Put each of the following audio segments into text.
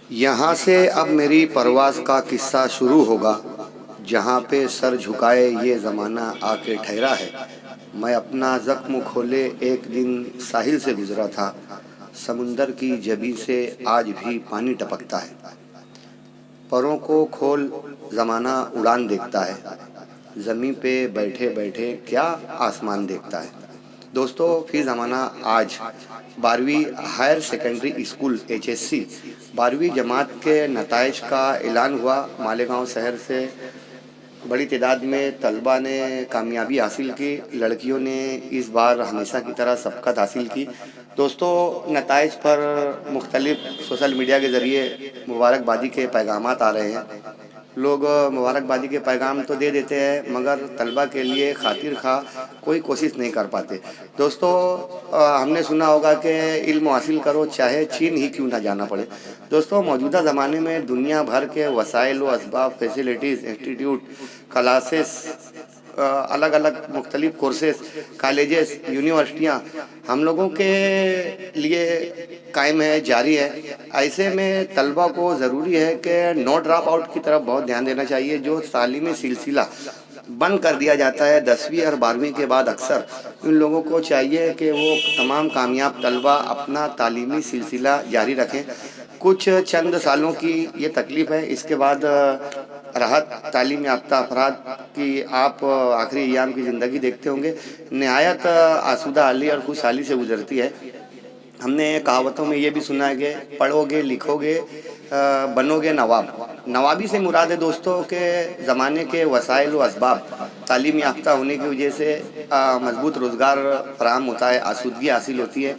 यहाँ से अब मेरी परवाज़ का किस्सा शुरू होगा, जहाँ पे सर झुकाए ये ज़माना आके ठहरा है। मैं अपना ज़ख्म खोले एक दिन साहिल से गुज़रा था, समुंदर की जबी से आज भी पानी टपकता है। परों को खोल ज़माना उड़ान देखता है, ज़मीं पे बैठे बैठे क्या आसमान देखता है। दोस्तों, फिर ज़माना आज 12वीं हायर सेकेंडरी स्कूल HSC 12वीं जमात के नताइज का ऐलान हुआ। मालेगांव शहर से बड़ी तादाद में तलबा ने कामयाबी हासिल की। लड़कियों ने इस बार हमेशा की तरह सबकत हासिल की। दोस्तों, नताइज पर मुख्तलिफ सोशल मीडिया के ज़रिए मुबारकबादी के पैगामात आ रहे हैं। लोग मुबारकबादी के पैगाम तो दे देते हैं, मगर तलबा के लिए खातिर खा कोई कोशिश नहीं कर पाते। दोस्तों, हमने सुना होगा कि इल्म हासिल करो चाहे चीन ही क्यों ना जाना पड़े। दोस्तों, मौजूदा ज़माने में दुनिया भर के वसाइल व असबाब, फैसिलिटीज़, इंस्टीट्यूट, क्लासेस, अलग अलग मुख्तलिफ कोर्सेस, कॉलेजेस, यूनिवर्सिटियाँ हम लोगों के लिए कायम है, जारी है। ऐसे में तलबा को ज़रूरी है कि नो ड्रॉप आउट की तरफ बहुत ध्यान देना चाहिए। जो तालीमी सिलसिला बंद कर दिया जाता है 10वीं और 12वीं के बाद, अक्सर इन लोगों को चाहिए कि वो तमाम कामयाब तलबा अपना तालीमी सिलसिला जारी रखें। कुछ चंद सालों की ये तकलीफ़ है, इसके बाद राहत तालीम याफ्ता अफराद की आप आखिरी अय्याम की ज़िंदगी देखते होंगे, नहायत आसूदा हाली और खुशहाली से गुजरती है। हमने कहावतों में ये भी सुना है कि पढ़ोगे लिखोगे बनोगे नवाब। नवाबी से मुराद है दोस्तों के ज़माने के वसाइल व असबाब तालीम याफ्ता होने की वजह से मजबूत रोज़गार फराहम होता है, आसूदगी हासिल होती है,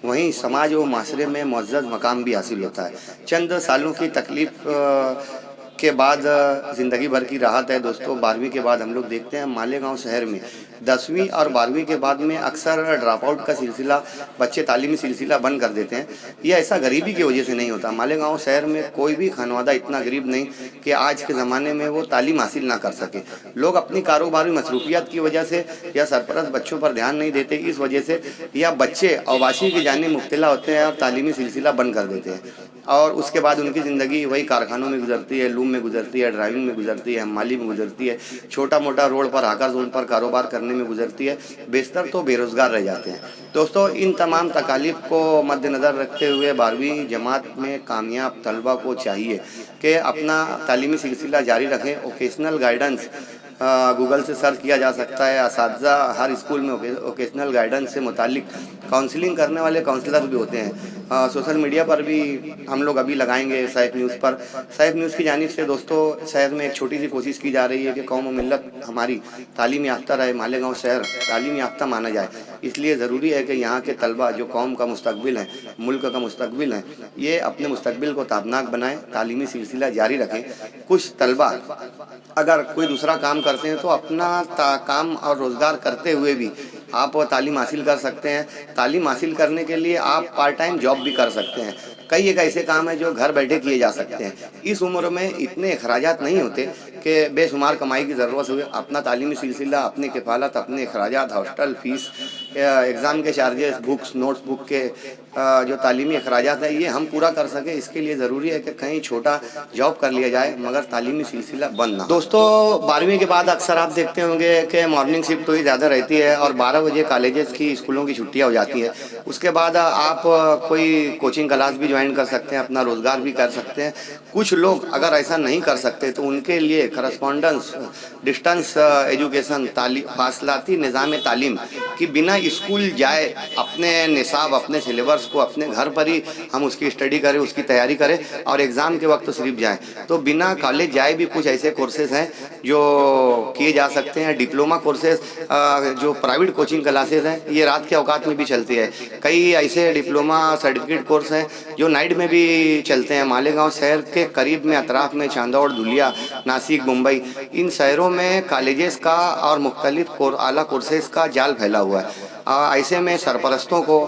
वहीं समाज व माशरे में मुअज़्ज़ज़ मकाम भी हासिल होता है। चंद सालों की तकलीफ़ के बाद ज़िंदगी भर की राहत है। दोस्तों, 12वीं के बाद हम लोग देखते हैं मालेगांव शहर में 10वीं और 12वीं के बाद में अक्सर ड्रॉप आउट का सिलसिला, बच्चे तालीमी सिलसिला बंद कर देते हैं। ये ऐसा गरीबी की वजह से नहीं होता। मालेगांव शहर में कोई भी खानवादा इतना गरीब नहीं कि आज के ज़माने में वो तालीम हासिल ना कर सके। लोग अपनी कारोबारी मसरूफियत की वजह से या सरपरस्त बच्चों पर ध्यान नहीं देते, इस वजह से या बच्चे अवाशी की जानिब मुब्तला होते हैं और तालीमी सिलसिला बंद कर देते हैं, और उसके बाद उनकी ज़िंदगी वही कारखानों में गुजरती है, लूम में गुजरती है, ड्राइविंग में गुजरती है, हमाली में गुजरती है, छोटा मोटा रोड पर हाका जोन पर कारोबार करने में गुजरती है, बेशतर तो बेरोज़गार रह जाते हैं। दोस्तों, इन तमाम तकालीफ को मद्देनज़र रखते हुए 12वीं जमात में कामयाब तलबा को चाहिए कि अपना तालीमी सिलसिला जारी रखें। ओकेशनल गाइडेंस गूगल से सर्च किया जा सकता है। असातिज़ा हर स्कूल में ओकेशनल गाइडेंस से मुतालिक काउंसलिंग करने वाले काउंसलर भी होते हैं। सोशल मीडिया पर भी हम लोग अभी लगाएंगे सैफ न्यूज़ पर। सैफ न्यूज़ की जानिब से दोस्तों शहर में एक छोटी सी कोशिश की जा रही है कि कौम व मिल्लत हमारी तालीम याफ्ता रहे, मालेगांव शहर तालीम याफ्ता माना जाए। इसलिए ज़रूरी है कि यहाँ के तलबा जो कौम का मुस्तकबिल हैं, मुल्क का मुस्तकबिल हैं, ये अपने मुस्तकबिल को ताबनाक बनाएं, तालीमी सिलसिला जारी रखें। कुछ तलबा अगर कोई दूसरा काम करते हैं तो अपना काम और रोज़गार करते हुए भी आप तालीम हासिल कर सकते हैं। तालीम हासिल करने के लिए आप पार्ट टाइम जॉब भी कर सकते हैं। कई एक ऐसे काम हैं जो घर बैठे किए जा सकते हैं। इस उम्र में इतने अखराजात नहीं होते कि बेशुमार कमाई की ज़रूरत हुए। अपना तालीमी सिलसिला, अपनी किफ़ालत, अपने अखराजात, हॉस्टल फ़ीस, एग्ज़ाम के चार्जेस, बुक्स, नोट्स बुक के जो तालीमी अखराजात हैं, ये हम पूरा कर सकें, इसके लिए ज़रूरी है कि कहीं छोटा जॉब कर लिया जाए, मगर तालीमी सिलसिला बंद ना। दोस्तों, 12वीं के बाद अक्सर आप देखते होंगे कि मॉर्निंग शिफ्ट तो ही ज़्यादा रहती है और 12 बजे कॉलेजेस की, स्कूलों की छुट्टियाँ हो जाती है। उसके बाद आप कोई कोचिंग क्लास भी ज्वाइन कर सकते हैं, अपना रोज़गार भी कर सकते हैं। कुछ लोग अगर ऐसा नहीं कर सकते तो उनके लिए करस्पॉन्डेंस, डिस्टेंस एजुकेशन, फासलाती निज़ाम तालीम कि बिना स्कूल जाए अपने निसाब, अपने सिलेबस को अपने घर पर ही हम उसकी स्टडी करें, उसकी तैयारी करें और एग्ज़ाम के वक्त सिर्फ जाएं। तो बिना कॉलेज जाए भी कुछ ऐसे कोर्सेज हैं जो किए जा सकते हैं। डिप्लोमा कोर्सेज, जो प्राइवेट कोचिंग क्लासेज हैं, ये रात के औकात में भी चलती है। कई ऐसे डिप्लोमा सर्टिफिकेट कोर्स हैं जो नाइट में भी चलते हैं। मालेगांव शहर के करीब में, अतराफ में, चांदौड़, धुलिया, नासिक, मुंबई, इन शहरों में कॉलेजेस का और मुख्तलिफ आला कोर्सेज का जाल फैला हुआ है। ऐसे में सरपरस्तों को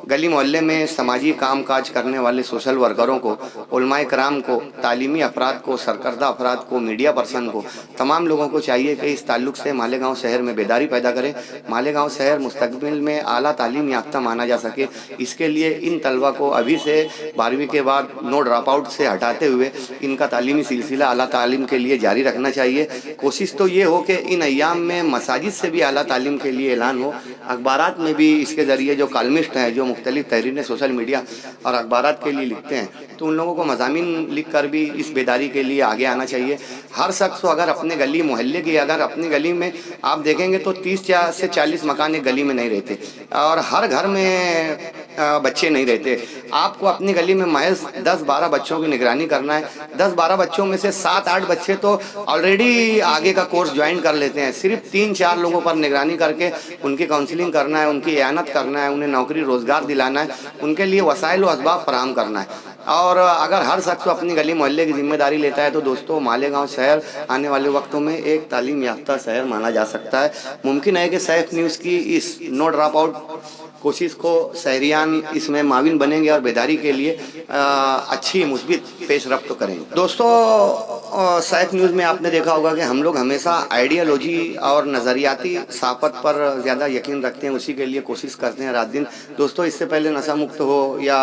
गली मोहल्ले में समाजी काम काज करने वाले सोशल वर्करों को, उलमाए कराम को, तालीमी अफराद को, सरकर्दा अफराद को, मीडिया पर्सन को, तमाम लोगों को चाहिए कि इस ताल्लुक़ से मालेगांव शहर में बेदारी पैदा करें। मालेगांव शहर मुस्तकबिल में आला तालीम याफ्ता माना जा सके, इसके लिए इन तलबा को अभी से 12वीं के बाद नो ड्रॉप आउट से हटाते हुए इनका तालीमी सिलसिला आला तालीम के लिए जारी रखना चाहिए। कोशिश तो ये हो कि इन अय्याम में मसाजिद से भी आला तालीम के लिए ऐलान हो, अखबारात में भी इसके ज़रिए जो कॉलमिस्ट हैं, जो मुख्तलिफ तहरीरें सोशल मीडिया और अखबारात के लिए लिखते हैं, तो उन लोगों को मज़ामीन लिख कर भी इस बेदारी के लिए आगे आना चाहिए। हर शख्स को अगर अपने गली मोहल्ले की, अगर अपनी गली में आप देखेंगे तो 30 से 40 मकान एक गली में नहीं रहते और हर घर में बच्चे नहीं रहते। आपको अपनी गली में महज 10-12 बच्चों की निगरानी करना है। 10-12 बच्चों में से 7-8 बच्चे तो ऑलरेडी आगे का कोर्स ज्वाइन कर लेते हैं। सिर्फ 3-4 लोगों पर निगरानी करके उनकी काउंसलिंग करना है, उनकी इयानत करना है, उन्हें नौकरी रोज़गार दिलाना है, उनके लिए वसाइल व असबाब फराहम करना है। और अगर हर शख्स अपनी गली मोहल्ले की जिम्मेदारी लेता है तो दोस्तों मालेगांव शहर आने वाले वक्तों में एक तालीम याफ्ता शहर माना जा सकता है। मुमकिन है कि सैफ न्यूज़ की इस नो ड्रॉप आउट कोशिश को शहरियान इसमें माविन बनेंगे और बेदारी के लिए अच्छी मुस्बित पेशरफ्त तो करेंगे। दोस्तों सैफ न्यूज़ में आपने देखा होगा कि हम लोग हमेशा आइडियोलॉजी और नज़रियाती साफत पर ज़्यादा यकीन रखते हैं, उसी के लिए कोशिश करते हैं रात दिन। दोस्तों इससे पहले नशा मुक्त हो या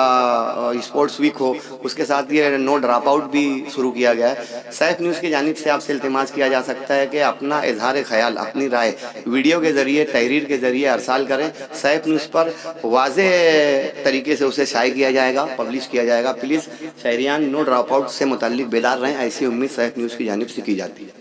स्पोर्ट्स वीक हो, उसके साथ ये नो ड्रॉप आउट भी शुरू किया गया है। सैफ न्यूज़ की जानिब से आपसे इल्तिमास किया जा सकता है कि अपना इजहार ख्याल, अपनी राय वीडियो के ज़रिए, तहरीर के ज़रिए अरसाल करें। सैफ न्यूज़ पर वाज़े तरीके से उसे शाये किया जाएगा, पब्लिश किया जाएगा। प्लीज़ शहरियान नो ड्रॉप आउट से मुतल्लिक बेदार रहें, ऐसी उम्मीद सैफ न्यूज़ की जानिब से की जाती है।